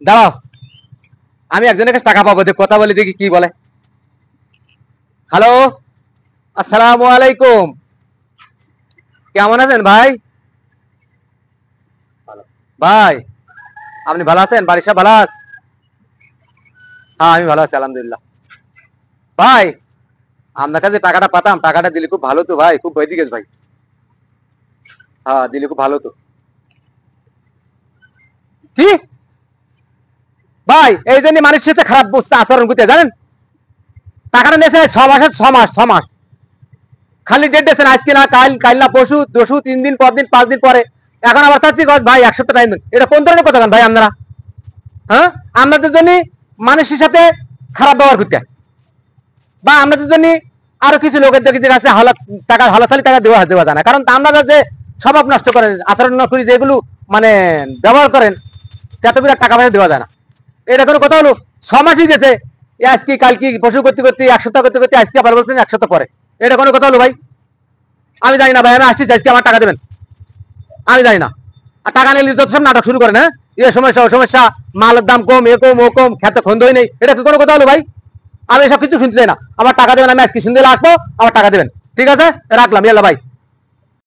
দাঁড়াও, আমি একজনের কাছে টাকা পাবো, কথা বলি দেখি কি বলে। হ্যালো, আসসালামু আলাইকুম। কেমন আছেন ভাই? ভাই আপনি ভালো আছেন? বাড়ির সব ভালো আছে? হ্যাঁ আমি ভালো আছি আলহামদুলিল্লাহ। ভাই আপনার কাছে টাকাটা পাতাম, টাকাটা দিলে খুব ভালো তো ভাই, খুব ভয় দিকে ভাই। হ্যাঁ দিলে খুব ভালো তো। কি ভাই, এই জন্য মানুষের সাথে খারাপ বসতে আচরণ করতে জানেন? টাকাটা নিয়েছে 6 মাসের 6 মাস, 6 মাস খালি ডেট দিয়েছেন, আজকে না কাল, কাল না পরশু, দশু 3 দিন পর দিন 5 দিন পরে। এখন আবার চাচ্ছি ভাই 1 সপ্তাহ টাইম দেন। এটা কোন ধরনের কথা ভাই আপনারা? হ্যাঁ, আপনাদের জন্য মানুষের সাথে খারাপ ব্যবহার করতে, বা আপনাদের জন্য আরো কিছু লোকের দেখে আছে হালাত টাকা হালাতালি টাকা দেওয়া দেওয়া যায় না, কারণ আপনারা যে স্বভাব নষ্ট করেন, আচরণ না করি যেগুলো মানে ব্যবহার করেন, তত বিরাট টাকা পয়সা দেওয়া যায় না। এটা কোনো কথা হলো? 6 মাসই গেছে, আজকে কালকে পশু করতে করতে 1 সপ্তাহ করতে করতে আজকে আবার বলছেন 1 সপ্তাহ পরে। এটা কোনো কথা হলো ভাই? আমি জানি না ভাই, আমি আসছি, আজকে আমার টাকা দেবেন। আমি জানি না। আর টাকা নিলে যত সব নাটক শুরু করেন, হ্যাঁ এ সমস্যা ও সমস্যা, মালের দাম কম, এ কম ও কম, খেতে খন্দই নেই, এটা কি কোনো কথা হলো ভাই? আমি এসব কিছু শুনতে চাই না, আমার টাকা দেবেন, আমি আজকে শুনতে আসবো, আমার টাকা দেবেন। ঠিক আছে, রাখলাম, ইয়াল্লা ভাই।